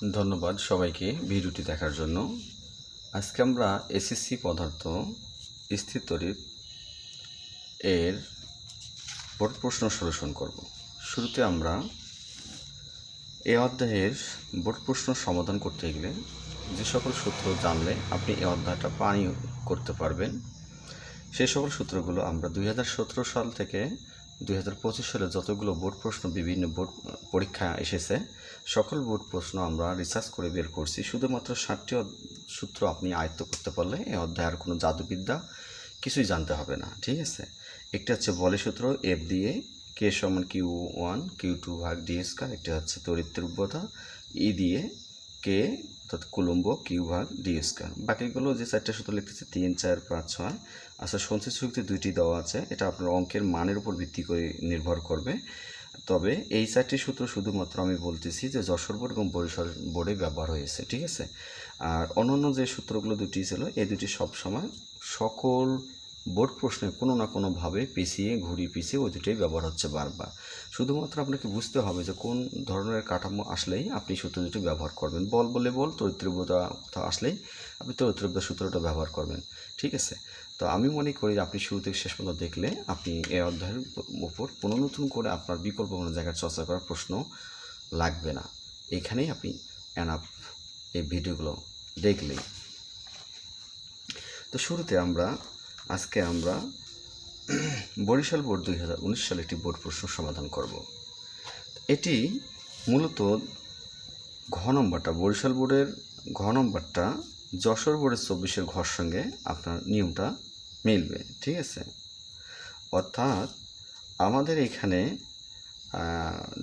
ধন্যবাদ সবাইকে ভিডিওটি দেখার জন্য। আজকে আমরা এসএসসি পদার্থ স্থির তড়িৎ এর বোর্ড প্রশ্ন সলিউশন করব। শুরুতে আমরা এই অধ্যায়ের বোর্ড প্রশ্ন সমাধান করতে গেলে যে সকল সূত্র জানলে আপনি এই অধ্যায়টা পানি করতে পারবেন, সেই সকল সূত্রগুলো আমরা 2017 সাল থেকে 2025 সালে যতগুলো বোর্ড প্রশ্ন বিভিন্ন বোর্ড পরীক্ষা এসেছে সকল বোর্ড প্রশ্ন আমরা রিসার্চ করে বের করছি। শুধুমাত্র 60টি সূত্র আপনি আয়ত্ত করতে পারলে এই অধ্যায়ের কোনো জাদুবিদ্যা কিছুই জানতে হবে না, ঠিক আছে। একটি হচ্ছে বলের সূত্র এফ দিয়ে কে সমান Q1 Q2 ভাগ ডি স্কয়ার, একটি হচ্ছে তড়িৎ তীব্রতা ই দিয়ে কে অর্থাৎ কুলম্ব কিউ ভাগ ডি স্কয়ার। বাকিগুলো যে 4টে সূত্র লিখতেছে 3, 4, 5, 6। আচ্ছা, সঞ্চিত শক্তি 2টি দেওয়া আছে, এটা আপনার অঙ্কের মানের উপর ভিত্তি করে নির্ভর করবে। তবে এই 4টি সূত্র শুধুমাত্র আমি বলতেছি যে যশোর বোর্ড এবং বরিশাল বোর্ডে ব্যবহার হয়েছে, ঠিক আছে। আর অন্যান্য যে সূত্রগুলো দুটি ছিল এই দুটি সবসময় সকল বোর্ড প্রশ্নে কোনো না কোনোভাবে ঘুরিয়ে পিছিয়ে ওই দুটোই ব্যবহার হচ্ছে বারবার। শুধুমাত্র আপনাকে বুঝতে হবে যে কোন ধরনের কাঠামো আসলেই আপনি সূত্র দুটি ব্যবহার করবেন। বল বলে বল, তড়িৎ তীব্রতা কোথাও আসলেই আপনি তড়িৎ তীব্রতা সূত্রটা ব্যবহার করবেন, ঠিক আছে। তো আমি মনে করি আপনি শুরু থেকে শেষ পর্যন্ত দেখলে আপনি এই অধ্যায়ের উপর কোনো নতুন করে আপনার বিকল্প কোনো জায়গায় চর্চা করার প্রশ্ন লাগবে না। এখানেই আপনি এনাফ এই ভিডিওগুলো দেখলেই। তো শুরুতে আজকে আমরা বরিশাল বোর্ড 2019 সালে একটি বোর্ড প্রশ্ন সমাধান করব। এটি মূলত ঘ নম্বরটা, বরিশাল বোর্ডের ঘ নম্বরটা যশোর বোর্ডের 24-এর ঘর সঙ্গে আপনার নিয়মটা মিলবে, ঠিক আছে। অর্থাৎ আমাদের এখানে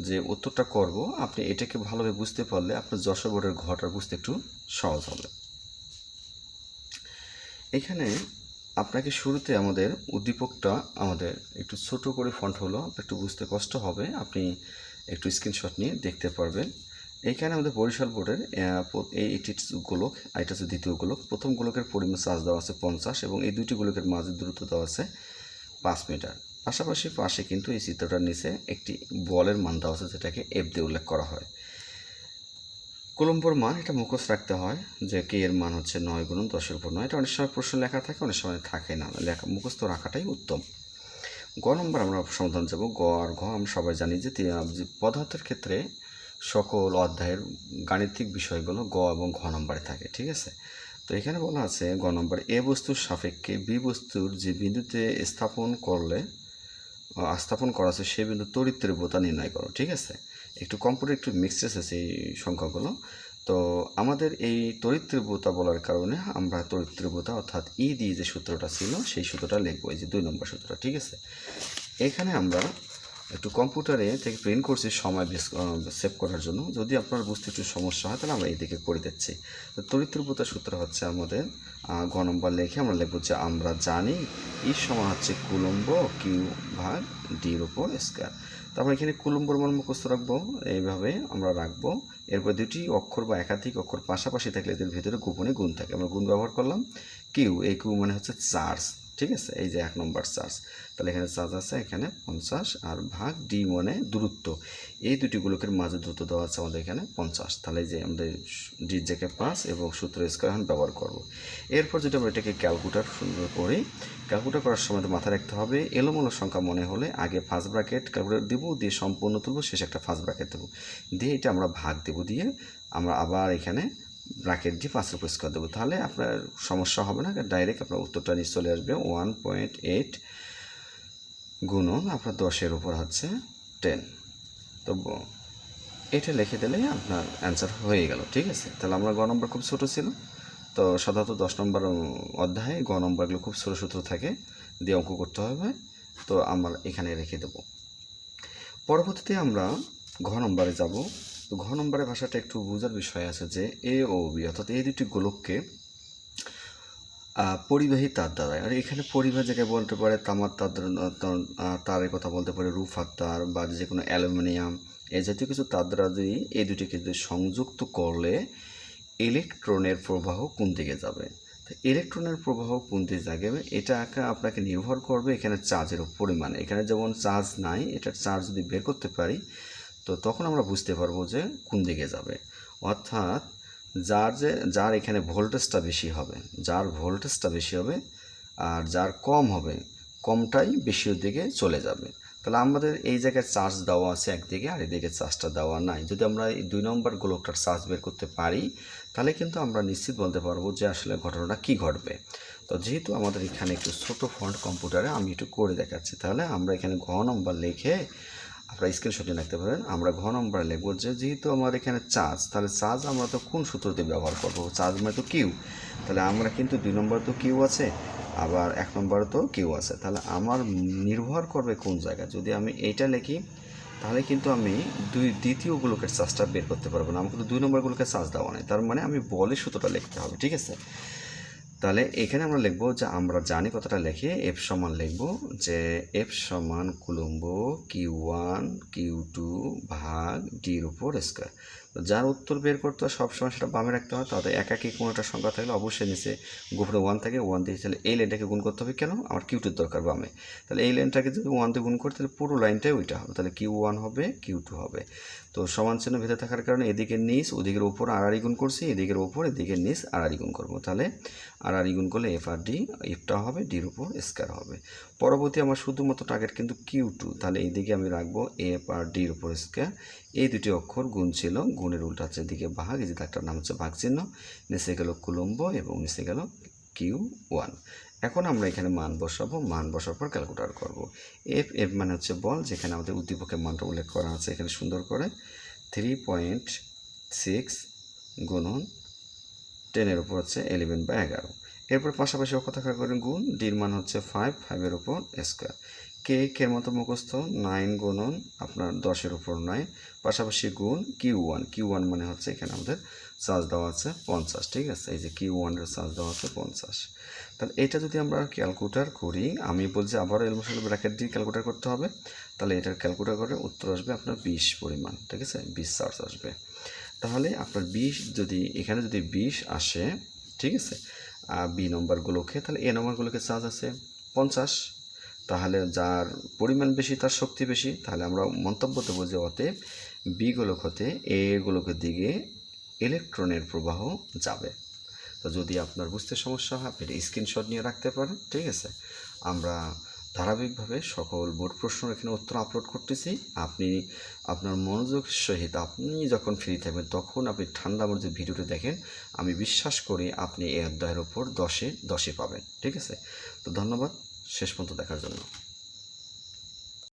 যে উত্তরটা করব আপনি এটাকে ভালোভাবে বুঝতে পারলে আপনার যশোর বোর্ডের ঘরটা বুঝতে একটু সহজ হবে। এখানে আপনাকে শুরুতে আমাদের উদ্দীপকটা আমাদের একটু ছোট করে ফন্ট হলো, একটু বুঝতে কষ্ট হবে, আপনি একটু স্ক্রিনশট নিয়ে দেখতে পারবেন। এইখানে আমাদের বরিশাল বোর্ডের এইটি গোলক, এটা হচ্ছে দ্বিতীয় গোলক। প্রথম গোলকের পরিমাণ চার্জ দেওয়া আছে 50 এবং এই দুইটি গোলকের মাঝে দূরত্ব দেওয়া আছে 5 মিটার। পাশাপাশি পাশে কিন্তু এই চিত্রটার নিচে একটি বলের মান দেওয়া আছে যেটাকে এফ দিয়ে উল্লেখ করা হয়। কুলম্বর মান এটা মুখস্থ রাখতে হয় যে কে এর মান হচ্ছে 9 × 10⁻৯। এটা অনেক সময় প্রশ্ন লেখা থাকে, অনেক সময় থাকে না, মুখস্থ রাখাটাই উত্তম। গ নম্বর আমরা সমাধান যাব। গ আর ঘ আমরা সবাই জানি যে পদার্থের ক্ষেত্রে সকল অধ্যায়ের গাণিতিক বিষয়গুলো গ এবং ঘ নম্বরে থাকে, ঠিক আছে। তো এখানে বলা আছে গ নম্বর এ বস্তুর সাপেক্ষে বি বস্তুর যে বিন্দুতে স্থাপন করা আছে সে বিন্দু তড়িৎ তীব্রতা নির্ণয় করো, ঠিক আছে। একটু কম্পিউটার একটু মিক্সড আছে এই সংখ্যাগুলো। তো আমাদের এই তড়িৎ তীব্রতা বলার কারণে আমরা তড়িৎ তীব্রতা অর্থাৎ ই দিয়ে যে সূত্রটা ছিল সেই সূত্রটা লিখবো, এই যে 2 নম্বর সূত্রটা, ঠিক আছে। এখানে আমরা একটু কম্পিউটারে থেকে প্রিন্ট করছি সময় সেভ করার জন্য। যদি আপনার বুঝতে একটু সমস্যা হয় তাহলে আমরা এইদিকে করে দিচ্ছি। তো তড়িৎ তীব্রতা সূত্র হচ্ছে আমাদের ঘ নম্বর লিখে আমরা লিখব যে আমরা জানি ই সমান হচ্ছে কুলম্ব কিউ ভাগ ডির উপর স্কয়ার। তারপর এখানে কুলম্বর মান মুখস্থ রাখবো, এইভাবে আমরা রাখবো। এরপর দুটি অক্ষর বা একাধিক অক্ষর পাশাপাশি থাকলে এদের ভিতরে গোপনে গুণ থাকে, আমরা গুণ ব্যবহার করলাম। কিউ, এই কিউ মানে হচ্ছে চার্জ, ঠিক আছে। এই যে 1 নম্বর চার্জ, তাহলে এখানে চার্জ আছে এখানে 50 আর ভাগ ডি মানে দূরত্ব, এই দুটি গোলকের মাঝে দূরত্ব দেওয়া আছে আমাদের এখানে 50। তাহলে যে আমাদের ডির জায়গায় 5 এবং সূত্র স্কয়ার এখন ব্যবহার করব। এরপর যেটা আমরা এটাকে ক্যালকুলেটর সুন্দর করে ক্যালকুলেটর করার সময় মাথায় রাখতে হবে এলোমেলো সংখ্যা মনে হলে আগে ফার্স্ট ব্র্যাকেট ক্যালকুলেটর দেবো, দিয়ে সম্পূর্ণ তুলব, শেষে একটা ফার্স্ট ব্র্যাকেট দেবো, দিয়ে এটা আমরা ভাগ দেবো, দিয়ে আমরা আবার এখানে ব্র্যাকেট দিয়ে 5 উপর স্কয়ার দেবো। তাহলে আপনার সমস্যা হবে না, ডাইরেক্ট আপনার উত্তরটা নিচে চলে আসবে 1.8 গুণন আপনার 10-এর উপর হচ্ছে 10। তো এটা লিখে দিলেই আপনার অ্যান্সার হয়ে গেল, ঠিক আছে। তাহলে আমরা গ নম্বর খুব ছোটো ছিল, তো সাধারণত 10 নম্বর অধ্যায়ে গ নম্বরগুলো খুব ছোটো সূত্র থাকে, দিয়ে অঙ্ক করতে হবে। তো আমরা এখানে রেখে দেব। পরবর্তীতে আমরা ঘ নম্বরে যাব। তো ঘ নম্বরের ভাষাটা একটু বোঝার বিষয় আছে যে এ ও বি অর্থাৎ এই দুটি গোলককে পরিবাহী তার দ্বারা, আর এখানে পরিবাহী জায়গায় বলতে পারে তামার তারের কথা বলতে পারে, রুফার তার বা যে কোনো অ্যালুমিনিয়াম এই জাতীয় কিছু তার দ্বারা যদি এই দুটিকে সংযুক্ত করলে ইলেকট্রনের প্রবাহ কোন দিকে যাবে। তো ইলেকট্রনের প্রবাহ কোন দিকে যাবে এটা আপনাকে নির্ভর করবে এখানে চার্জের পরিমাণে। এখানে যেমন চার্জ নাই, এটার চার্জ যদি বের করতে পারি তো তখন আমরা বুঝতে পারবো যে কোন দিকে যাবে। অর্থাৎ যার এখানে ভোল্টেজটা বেশি হবে, যার ভোল্টেজটা বেশি হবে আর যার কম হবে, কমটাই বেশির দিকে চলে যাবে। তাহলে আমাদের এই জায়গায় চার্জ দেওয়া আছে একদিকে, আর এদিকে চার্জটা দেওয়া নাই। যদি আমরা এই 2 নম্বর গোলকটার চার্জ বের করতে পারি, তাহলে কিন্তু আমরা নিশ্চিত বলতে পারবো যে আসলে ঘটনাটা কী ঘটবে। তো যেহেতু আমাদের এখানে একটু ছোটো ফন্ট কম্পিউটারে আমি একটু করে দেখাচ্ছি, তাহলে আমরা এখানে ঘ নম্বর লিখে আপনারা স্ক্রিনশটে রাখতে পারেন। আমরা ঘ নম্বরে লিখব যে যেহেতু আমার এখানে চার্জ, তাহলে চার্জ আমরা তো কোন সূত্রতে ব্যবহার করবো? চার্জ মানে তো কিউ। তাহলে আমরা কিন্তু 2 নম্বরে তো কিউ আছে, আবার 1 নম্বরে তো কিউ আছে। তাহলে আমার নির্ভর করবে কোন জায়গায়। যদি আমি এইটা লিখি, তাহলে কিন্তু আমি দ্বিতীয় গোলকের চার্জটা বের করতে পারবো না। আমার কিন্তু 2 নম্বর গোলকের চার্জ দেওয়া নেই, তার মানে আমি বলের সূত্রটা লিখতে হবে, ঠিক আছে? তাহলে এখানে আমরা লিখব যে আমরা জানি কতটা লিখে এফ সমান লিখব যে এফ সমান কুলম্ব Q1 Q2 ভাগ ডির উপর স্কোয়ার। যার উত্তর বের করতে হয় সবসময় সেটা বামে রাখতে হয়। তাহলে একাকি কোনো একটা সংখ্যা থাকলে অবশ্যই নিচে উপরে 1 থাকে, 1 দিয়ে তাহলে এই লাইনটাকে গুণ করতে হবে। কেন? আমার কিউটুর দরকার বামে। তাহলে এই লাইনটাকে যদি 1 দিয়ে গুণ করতে, তাহলে পুরো লাইনটাই ওইটা হবে। তাহলে Q1 হবে, Q2 হবে। তো সমান চিহ্ন ভেতরে থাকার কারণে এদিকে নিচ, ওদিকের উপর আড়াআড়ি গুণ করছি, এদিকের উপর এদিকের নিচ আড়াআড়ি গুণ করবো। তাহলে আড়াআড়ি গুণ করলে এফ আর ডি, এফটা হবে ডির উপর স্কোয়ার হবে। পরবর্তী আমার শুধুমাত্র টার্গেট কিন্তু Q2, তাহলে এইদিকে আমি রাখবো এফ আর ডির উপর স্কোয়ার। এই দুটি অক্ষর গুণ ছিল, গুণের উল্টা হচ্ছে এদিকে ভাগ, এই যে একটার নাম হচ্ছে ভাগ চিহ্ন, নিচে গেল কুলম্ব এবং নিচে গেল Q1। এখন আমরা এখানে মান বসাবো, মান বসার পর ক্যালকুলেটর করব। এফ মানে হচ্ছে বল, যেখানে আমাদের উদ্দীপকের মানটা উল্লেখ করা আছে এখানে সুন্দর করে 3.6 গুণন 10-এর উপর হচ্ছে 11/11। এরপর পাশাপাশি অক্ষ থাকার কারণে গুণ, ডির মান হচ্ছে 5-এর উপর স্কোয়ার। কের মতো মুখস্থ 9 গুণন আপনার 10-এর উপর 9, পাশাপাশি গুণ Q1 মানে হচ্ছে এখানে আমাদের চার্জ দেওয়া আছে 50, ঠিক আছে? এই যে Q1-এর চার্জ দেওয়া আছে 50। তাহলে এটা যদি আমরা ক্যালকুলেটর করি, আমি বলছি আবারও এলমোশনাল ব্র্যাকেট দিয়ে ক্যালকুলেটর করতে হবে। তাহলে এটার ক্যালকুলেটর করে উত্তর আসবে আপনার 20 পরিমাণ, ঠিক আছে? 20 চার্জ আসবে। তাহলে আপনার 20 যদি এখানে যদি 20 আসে, ঠিক আছে, বি নম্বর গোলকে, তাহলে এ নম্বর গোলকে চার্জ আছে 50। তাহলে যার পরিমাণ বেশি তার শক্তি বেশি। তাহলে আমরা মন্তব্য দেবো যে অতএব বি গোলক হতে এ গোলকের দিকে ইলেকট্রনের প্রবাহ যাবে। তো যদি আপনার বুঝতে সমস্যা হয়, আপনি স্ক্রিনশট নিয়ে রাখতে পারেন, ঠিক আছে? আমরা ধারাবাহিকভাবে সকল বোর্ড প্রশ্নের এখানে উত্তর আপলোড করতেছি। আপনি আপনার মনোযোগ সহিত আপনি যখন ফ্রি থাকবেন তখন আপনি ঠান্ডা মধ্যে ভিডিওটি দেখেন, আমি বিশ্বাস করি আপনি এই অধ্যায়ের ওপর 10-এ 10 পাবেন, ঠিক আছে? তো ধন্যবাদ শেষ পর্যন্ত দেখার জন্য।